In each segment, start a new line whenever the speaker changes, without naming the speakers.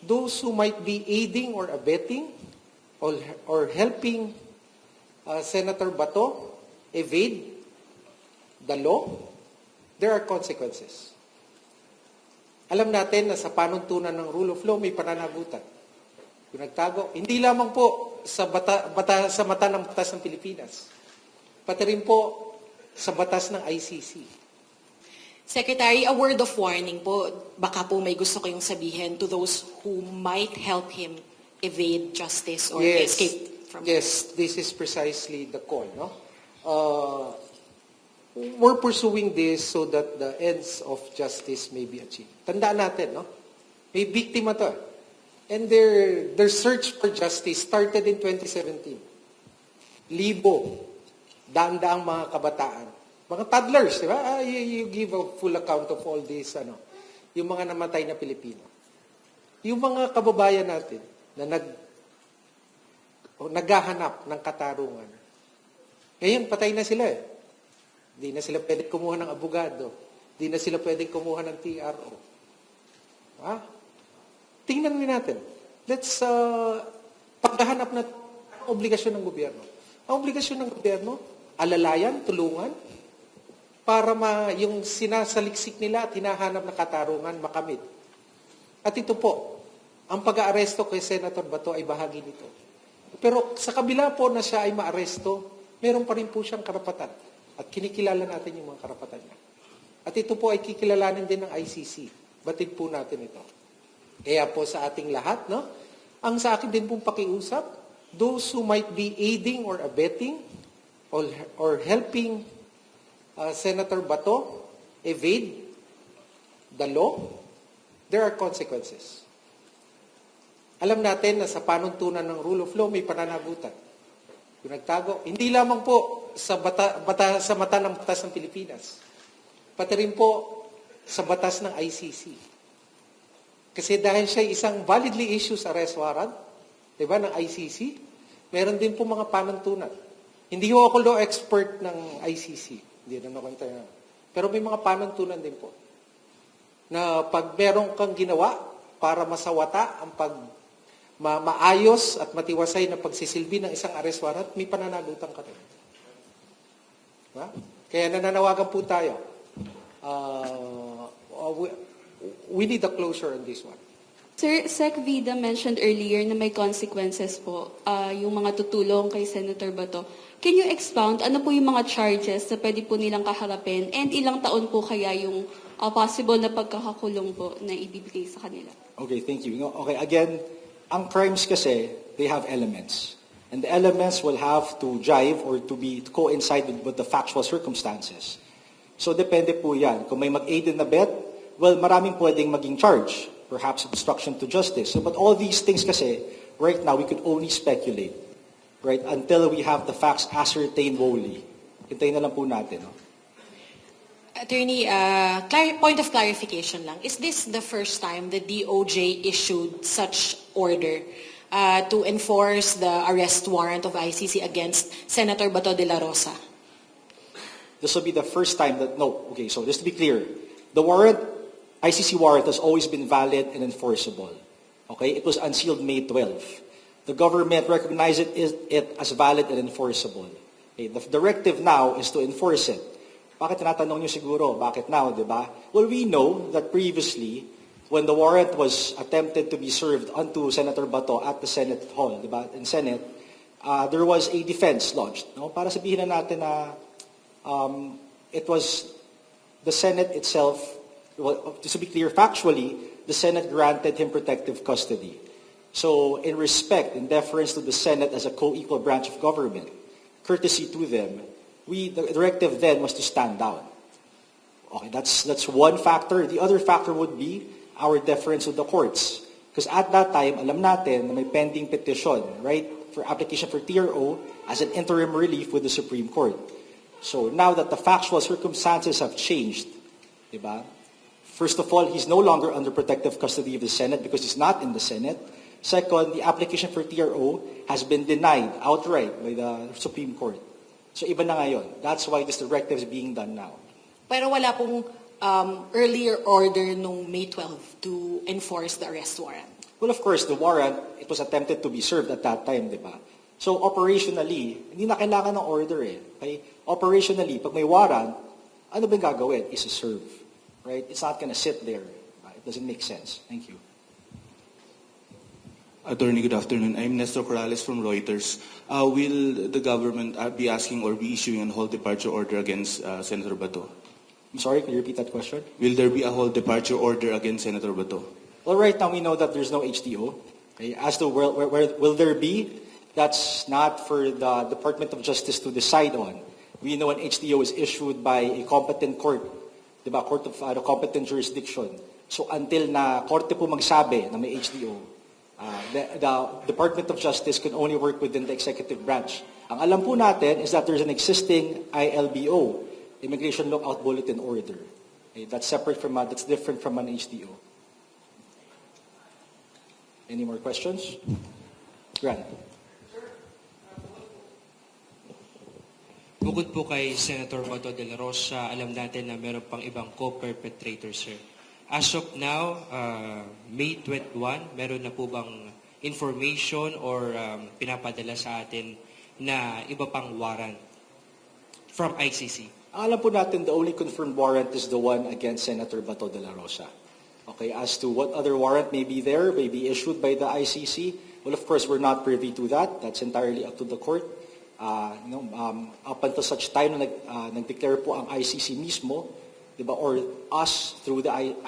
those who might be aiding or abetting or helping Senator Bato evade the law, there are consequences. Alam natin na sa panuntunan ng rule of law may pananagutan. Kung nagtago, hindi lamang po sa mata ng batas ng Pilipinas, pati rin po sa batas ng ICC.
Secretary, a word of warning po, baka po may gusto kayong sabihin to those who might help him evade justice or escape from it.
Yes, this is precisely the call. No? We're pursuing this so that the ends of justice may be achieved. Tandaan natin, no? May biktima to. And their search for justice started in 2017. Daan-daang mga kabataan. Mga toddlers, di ba? You give a full account of all this, yung mga namatay na Pilipino. Yung mga kababayan natin na naghahanap ng katarungan. Ngayon, patay na sila eh. Hindi na sila pwedeng kumuha ng abogado. Hindi na sila pwedeng kumuha ng TRO. Tingnan natin. Let's paghahanap na obligasyon ng gobyerno. Ang obligasyon ng gobyerno, alalayan, tulungan, para yung sinasaliksik nila at hinahanap na katarungan makamit. At ito po, ang pag-aaresto kay Senator Bato ay bahagi nito. Pero sa kabila po na siya ay maaresto, meron pa rin po siyang karapatan. At kinikilala natin yung mga karapatan niya. At ito po ay kikilalanin din ng ICC. Batid po natin ito. Kaya po sa ating lahat, no? Ang sa akin din pong pakiusap, those who might be aiding or abetting or helping Senator Bato evade the law, there are consequences. Alam natin na sa panuntunan ng rule of law may pananagutan. Kung nagtago, hindi lamang po sa mata ng batas ng Pilipinas, pati rin po sa batas ng ICC. Kasi dahil siya isang validly issued arrest warrant, di ba, ng ICC, meron din po mga panuntunan. Hindi ho ako law expert ng ICC. Hindi na nakwenta yan. Pero may mga panuntunan din po. Na pag meron kang ginawa para masawata ang maayos at matiwasay na pagsisilbi ng isang arrest warrant, may pananagutan ka rin. Diba? Kaya nananawagan po tayo. We need a closure on this one.
Sir, Sec Vida mentioned earlier na may consequences po yung mga tutulong kay Senator Bato. Can you expound, ano po yung mga charges na pwede po nilang kaharapin and ilang taon po kaya yung possible na pagkakakulong po na ibibigay sa kanila?
Okay, thank you. Okay, again, ang crimes kasi, they have elements. And the elements will have to jive or to coincide with the factual circumstances. So depende po yan. Kung may mag-aid and abet, well, maraming pwedeng maging charge. Perhaps obstruction to justice. So, but all these things kasi, right now, we could only speculate. Right? Until we have the facts ascertained wholly. Hintayin na lang po natin. No?
Attorney, point of clarification lang. Is this the first time the DOJ issued such order to enforce the arrest warrant of ICC against Senator Bato de la Rosa?
This will be the first time that, no, okay, so just to be clear, the warrant, ICC warrant has always been valid and enforceable. Okay? It was unsealed May 12. The government recognized it as valid and enforceable. Okay? The directive now is to enforce it. Bakit tinatanong nyo siguro? Bakit now, di ba? Well, we know that previously, when the warrant was attempted to be served onto Senator Bato at the Senate Hall, di ba, in Senate, there was a defense launched. No? Para sabihin na natin na it was the Senate itself. Well, to be clear, factually, the Senate granted him protective custody. So, in respect, in deference to the Senate as a co-equal branch of government, courtesy to them, the directive then was to stand down. Okay, that's one factor. The other factor would be our deference to the courts. Because at that time, alam natin na may pending petition, right, for application for TRO as an interim relief with the Supreme Court. So, now that the factual circumstances have changed, diba? First of all, he's no longer under protective custody of the Senate because he's not in the Senate. Second, the application for TRO has been denied outright by the Supreme Court. So iba na ngayon. That's why this directive is being done now.
Pero wala pong earlier order nung May 12 to enforce the arrest warrant?
Well, of course, the warrant, it was attempted to be served at that time, di ba? So operationally, hindi na kailangan ng order eh. Okay? Operationally, pag may warrant, ano ba yung gagawin? Is serve. Right? It's not gonna sit there. It doesn't make sense. Thank you.
Attorney, good afternoon. I'm Nestor Corrales from Reuters. Will the government be asking or be issuing a whole departure order against Senator Bato?
I'm sorry, can you repeat that question?
Will there be a whole departure order against Senator Bato?
Well, right now we know that there's no HDO. Okay? As to where will there be, that's not for the Department of Justice to decide on. We know an HDO is issued by a competent court, diba? Court of competent jurisdiction. So until na korte po magsabi na may HDO, the Department of Justice can only work within the executive branch. Ang alam po natin is that there's an existing ILBO, Immigration Lookout Bulletin Order. Okay? That's separate from that's different from an HDO. Any more questions? Grant.
Bukod po kay Senator Bato de la Rosa, alam natin na meron pang ibang co-perpetrators, sir. As of now, May 21, meron na po bang information or pinapadala sa atin na iba pang warrant from ICC?
Alam po natin, the only confirmed warrant is the one against Senator Bato de la Rosa. Okay, as to what other warrant may be there, may be issued by the ICC, well, of course, we're not privy to that. That's entirely up to the court. Up until such time na nag-declare po ang ICC mismo, diba, or us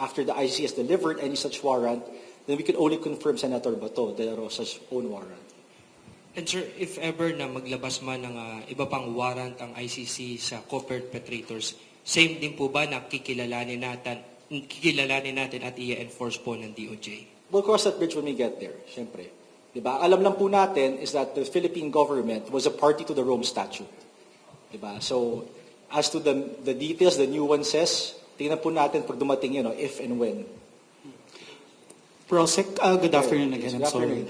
after the ICC has delivered any such warrant, then we can only confirm Senator Bato de la Rosa's own warrant.
And sir, if ever na maglabas man ng iba pang warrant ang ICC sa co-perpetrators, same din po ba na kikilalanin natin at i-enforce po ng DOJ?
We'll cross that bridge when we get there, syempre. Diba? Alam lang po natin is that the Philippine government was a party to the Rome Statute. Diba? So, as to the details, the nuances, tingnan po natin pag dumating, if and when.
Prosec, good afternoon again. I'm sorry.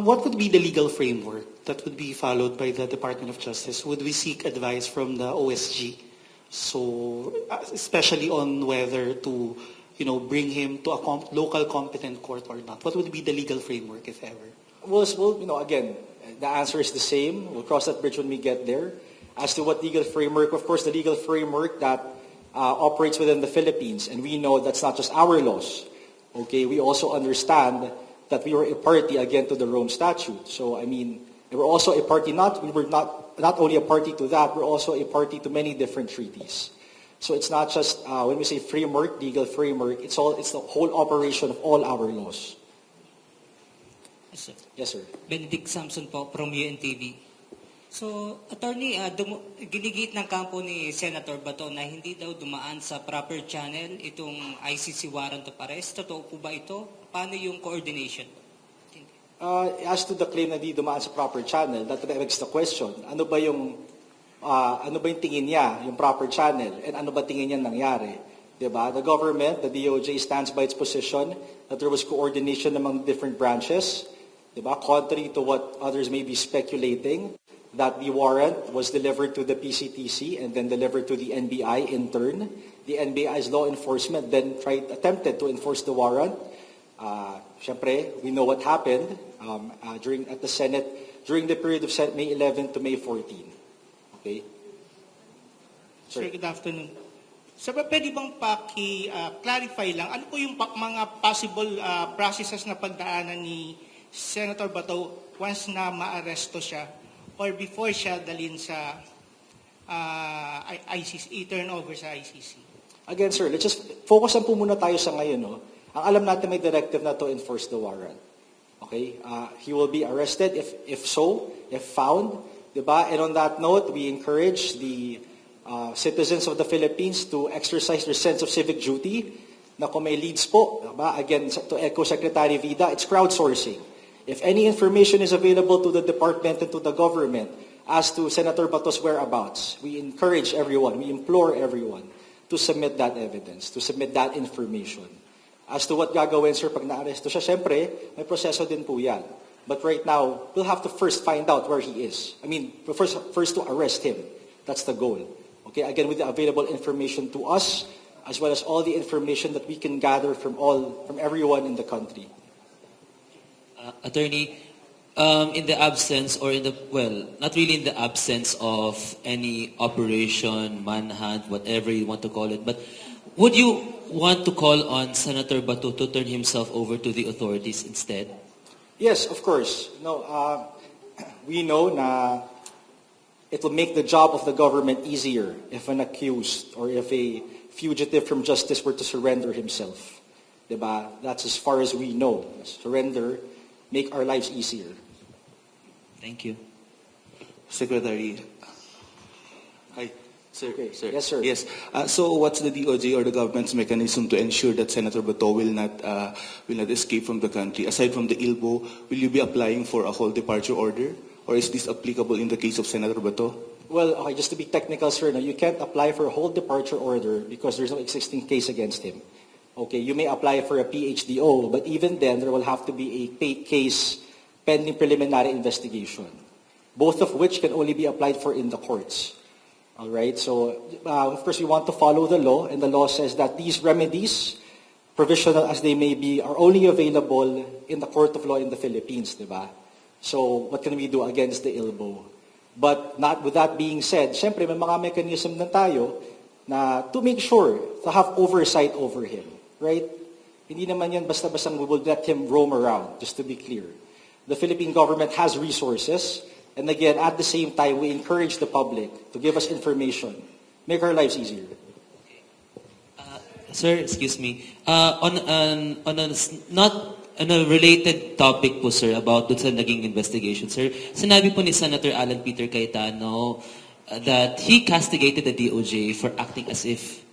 What would be the legal framework that would be followed by the Department of Justice? Would we seek advice from the OSG? So, especially on whether to, bring him to a local competent court or not. What would be the legal framework, if ever?
Well, again, the answer is the same. We'll cross that bridge when we get there. As to what legal framework, of course, the legal framework that operates within the Philippines, and we know that's not just our laws. Okay, we also understand that we were a party again to the Rome Statute. So, we're also a party. We were not only a party to that, we're also a party to many different treaties. So it's not just when we say framework, legal framework. It's the whole operation of all our laws.
Yes, sir.
Yes, sir.
Benedict Samson po from UNTV. So, Attorney, ginigit ng kampo ni Senator Bato na hindi daw dumaan sa proper channel itong ICC warrant of arrest. Totoo po ba ito? Paano yung coordination?
As to the claim na di dumaan sa proper channel, that begs the question, ano ba yung tingin niya, yung proper channel, and ano ba tingin niya nangyari? Diba? The government, the DOJ, stands by its position that there was coordination among different branches. Diba? Contrary to what others may be speculating, that the warrant was delivered to the PCTC and then delivered to the NBI in turn. The NBI's law enforcement then attempted to enforce the warrant. Siyempre, we know what happened at the Senate during the period of May 11 to May 14. Okay?
Sir, good afternoon. Sir, pwede bang clarify lang, ano po yung mga possible processes na pagdaanan ni Senator Bato once na maaresto siya or before siya dalhin sa ICC, i-turn over sa ICC? Again, sir, let's just focus po muna tayo sa ngayon. No? Ang alam natin may directive na to enforce the warrant. Okay? He will be arrested if found. Diba? And on that note, we encourage the citizens of the Philippines to exercise their sense of civic duty na kung may leads po. Diba? Again, to echo Secretary Vida, it's crowdsourcing. If any information is available to the department and to the government as to Senator Bato's whereabouts, we encourage everyone, we implore everyone to submit that evidence, to submit that information. As to what gagawin, sir, pag na-aresto siya, syempre, may proseso din po yan. But right now, we'll have to first find out where he is. First to arrest him. That's the goal. Okay, again, with the available information to us, as well as all the information that we can gather from everyone in the country.
Attorney, in the absence or not really in the absence of any operation, manhunt, whatever you want to call it, but would you want to call on Senator Bato to turn himself over to the authorities instead?
Yes, of course. No, we know na it will make the job of the government easier if an accused or if a fugitive from justice were to surrender himself. Diba? That's as far as we know. Surrender, make our lives easier.
Thank you.
Secretary. Hi, sir.
Okay.
Sir.
Yes, sir.
Yes. So, what's the DOJ or the government's mechanism to ensure that Senator Bato will not escape from the country? Aside from the ILBO, will you be applying for a whole departure order, or is this applicable in the case of Senator Bato?
Well, okay, just to be technical, sir, no, you can't apply for a whole departure order because there's no existing case against him. Okay, you may apply for a PHDO, but even then, there will have to be a case pending preliminary investigation, both of which can only be applied for in the courts. All right, so of course we want to follow the law, and the law says that these remedies, provisional as they may be, are only available in the court of law in the Philippines, diba? So what can we do against the ILBO? But not with that being said, syempre may mga mechanism na tayo na to make sure to have oversight over him, right? Hindi naman yan basta-bastang we will let him roam around, just to be clear. The Philippine government has resources, and again, at the same time, we encourage the public to give us information, make our lives easier.
Sir, excuse me. On a related topic po, sir, about dun sa naging investigation, sir, sinabi po ni Senator Alan Peter Cayetano that he castigated the DOJ for acting as if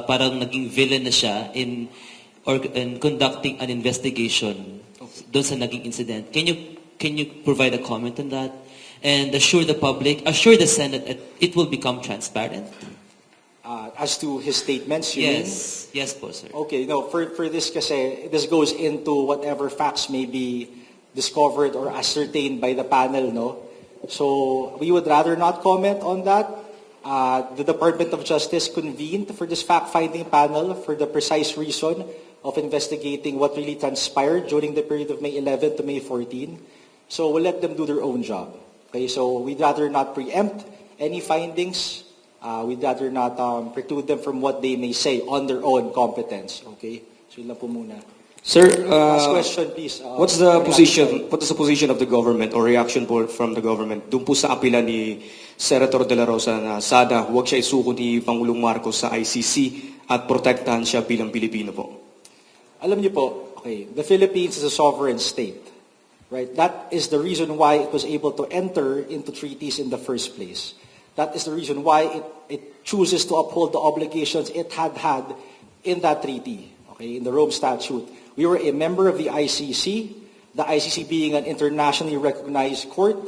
parang naging villain na siya in conducting an investigation dun sa naging incident. Can you provide a comment on that and assure the public, assure the Senate that it will become transparent?
As to his statements, you mean?
Yes po, sir.
Okay, no, for this kasi, this goes into whatever facts may be discovered or ascertained by the panel, no? So, we would rather not comment on that. The Department of Justice convened for this fact-finding panel for the precise reason of investigating what really transpired during the period of May 11 to May 14. So, we'll let them do their own job. Okay, so we'd rather not preempt any findings. We'd rather not preclude them from what they may say on their own competence. Okay? So yun lang po muna.
Sir,
last question, please.
What's the position of the government or reaction from the government dun po sa apela ni Senator De La Rosa na sana huwag siya isuko ni Pangulong Marcos sa ICC at protektahan siya bilang Pilipino po?
Alam niyo po, okay, the Philippines is a sovereign state. Right? That is the reason why it was able to enter into treaties in the first place. That is the reason why it chooses to uphold the obligations it had in that treaty, okay, in the Rome Statute. We were a member of the ICC being an internationally recognized court,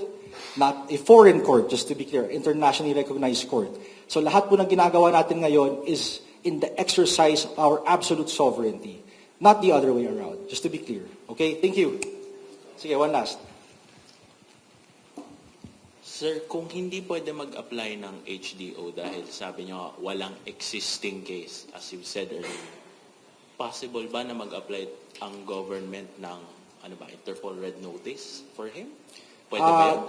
not a foreign court, just to be clear, internationally recognized court. So lahat po ng ginagawa natin ngayon is in the exercise of our absolute sovereignty, not the other way around, just to be clear. Okay, thank you. Sige, one last.
Sir, kung hindi pwede mag-apply ng HDO dahil sabi nyo walang existing case, as you said earlier, possible ba na mag-apply ang government ng Interpol Red Notice for him? Pwede ba yun?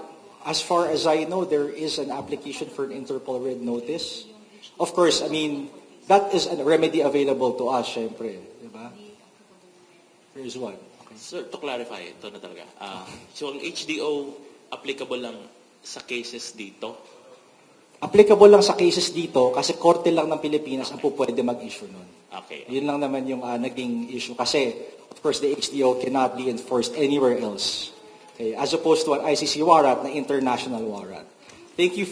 As far as I know, there is an application for an Interpol Red Notice. Of course, I mean, that is a remedy available to us, syempre. Diba? There is one. Okay.
Sir, to clarify, ito na talaga. So, ang HDO applicable lang sa cases dito?
Applicable lang sa cases dito kasi korte lang ng Pilipinas ang po pwede mag-issue nun.
Okay.
Yun lang naman yung naging issue kasi, of course, the HDO cannot be enforced anywhere else. Okay? As opposed to an ICC warrant na international warrant. Thank you for